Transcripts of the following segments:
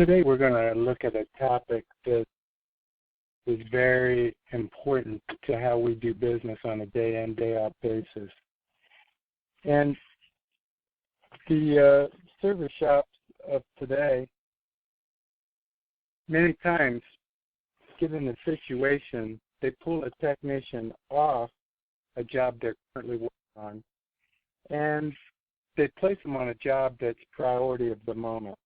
Today we're going to look at a topic that is very important to how we do business on a day-in, day-out basis. And the service shops of today, many times, given the situation, they pull a technician off a job they're currently working on, and they place them on a job that's priority of the moment.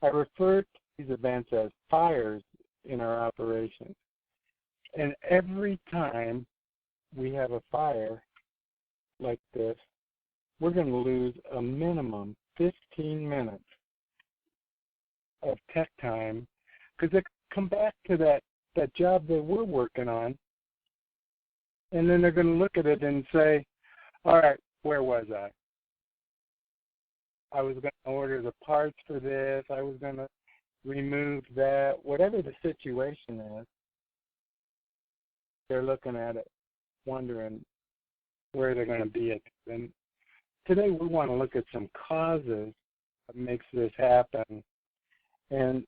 I refer to these events as fires in our operations. And every time we have a fire like this, we're going to lose a minimum 15 minutes of tech time because they come back to that job that we're working on, and then they're going to look at it and say, all right, where was I? I was going to order the parts for this. I was going to remove that. Whatever the situation is, they're looking at it, wondering where they're going to be at. And today we want to look at some causes that makes this happen. And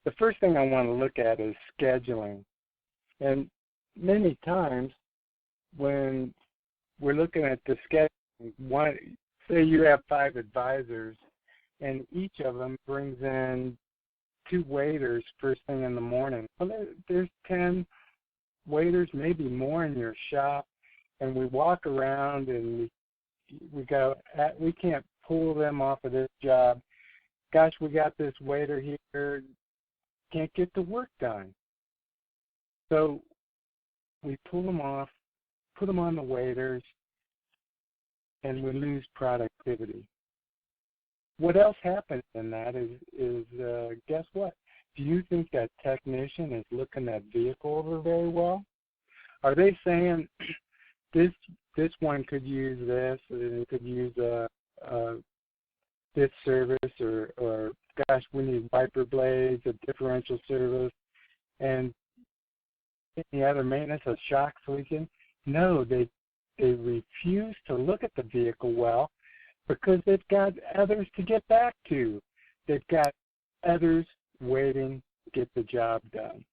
the first thing I want to look at is scheduling. And many times when we're looking at the scheduling, say you have 5 advisors, and each of them brings in 2 waiters first thing in the morning. Well, there's 10 waiters, maybe more in your shop, and we walk around and we can't pull them off of this job. Gosh, we got this waiter here, can't get the work done. So we pull them off, put them on the waiters, and we lose productivity. What else happens in that is guess what? Do you think that technician is looking that vehicle over very well? Are they saying this one could use this, and it could use this service, or gosh, we need wiper blades, a differential service, and any other maintenance, a shock leaking? No, they refuse to look at the vehicle well because they've got others to get back to. They've got others waiting to get the job done.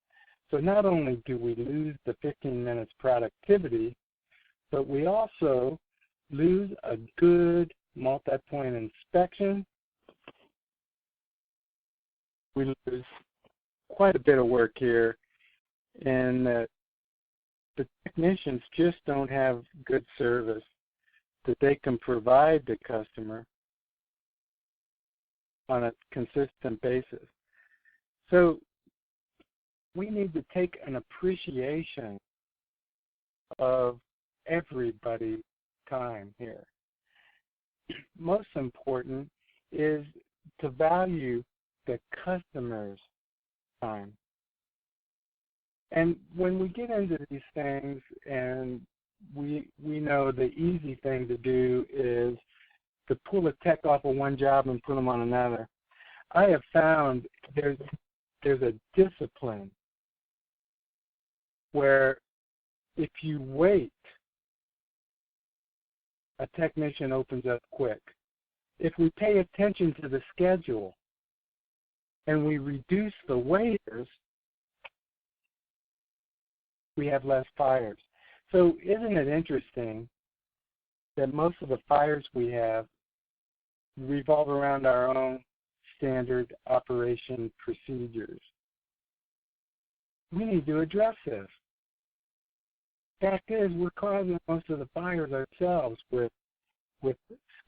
So not only do we lose the 15 minutes productivity, but we also lose a good multi-point inspection. We lose quite a bit of work here, and the technicians just don't have good service that they can provide the customer on a consistent basis. So we need to take an appreciation of everybody's time here. Most important is to value the customer's time. And when we get into these things, and we know the easy thing to do is to pull a tech off of one job and put them on another. I have found there's a discipline where if you wait, a technician opens up quick. If we pay attention to the schedule and we reduce the waiters, we have less fires. So isn't it interesting that most of the fires we have revolve around our own standard operation procedures? We need to address this. Fact is, we're causing most of the fires ourselves with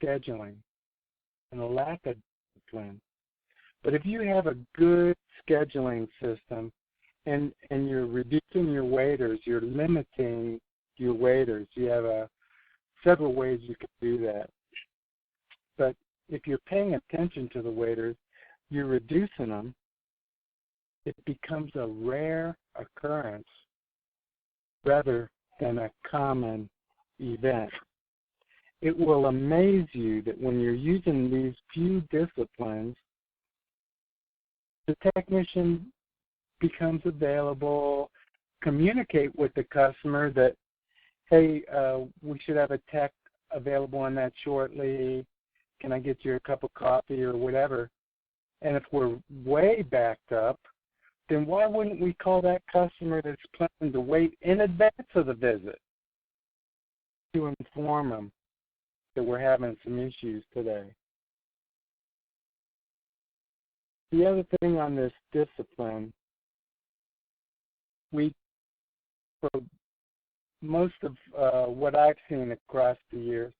scheduling and a lack of discipline. But if you have a good scheduling system and you're reducing your waiters, you're limiting your waiters, you have several ways you can do that. But if you're paying attention to the waiters, you're reducing them, it becomes a rare occurrence rather than a common event. It will amaze you that when you're using these few disciplines, the technician becomes available, communicate with the customer that, hey, we should have a tech available on that shortly. Can I get you a cup of coffee or whatever? And if we're way backed up, then why wouldn't we call that customer that's planning to wait in advance of the visit to inform them that we're having some issues today? The other thing on this discipline, for most of what I've seen across the years,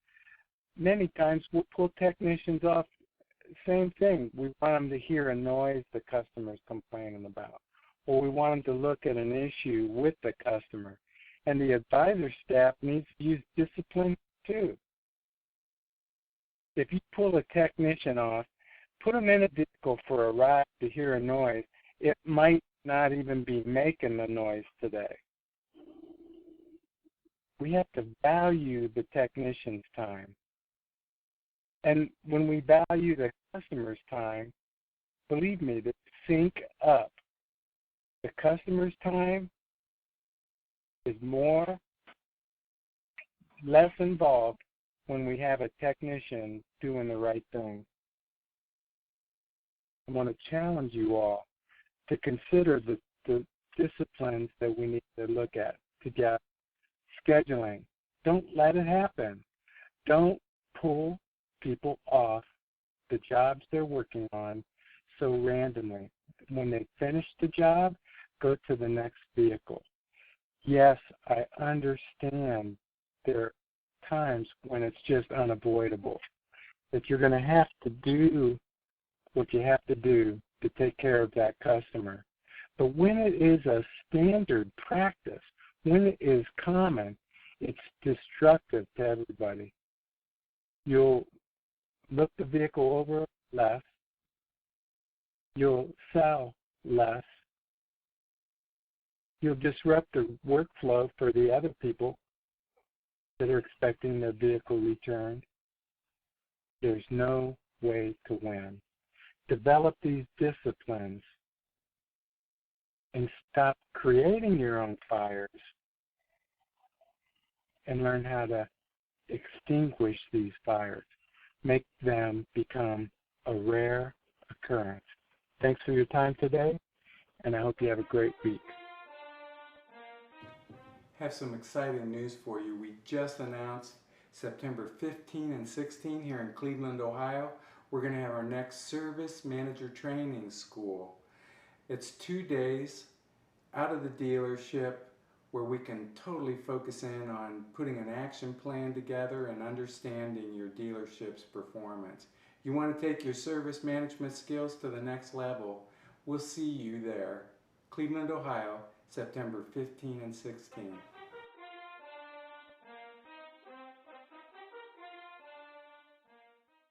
many times we'll pull technicians off. Same thing. We want them to hear a noise the customer's complaining about, or we want them to look at an issue with the customer. And the advisor staff needs to use discipline too. If you pull a technician off, put them in a vehicle for a ride to hear a noise, it might not even be making the noise today. We have to value the technician's time. And when we value the customer's time, believe me, they sync up. The customer's time is less involved when we have a technician doing the right thing. I want to challenge you all to consider the disciplines that we need to look at together. Scheduling. Don't let it happen. Don't pull people off the jobs they're working on so randomly. When they finish the job, go to the next vehicle. Yes, I understand there are times when it's just unavoidable, that you're going to have to do what you have to do to take care of that customer. But when it is a standard practice, when it is common, it's destructive to everybody. You'll look the vehicle over less. You'll sell less. You'll disrupt the workflow for the other people that are expecting their vehicle returned. There's no way to win. Develop these disciplines and stop creating your own fires and learn how to extinguish these fires. Make them become a rare occurrence. Thanks for your time today, and I hope you have a great week. Have some exciting news for you. We just announced September 15 and 16 here in Cleveland, Ohio. We're going to have our next Service Manager Training School. It's 2 days out of the dealership where we can totally focus in on putting an action plan together and understanding your dealership's performance. You want to take your service management skills to the next level. We'll see you there. Cleveland, Ohio, September 15 and 16.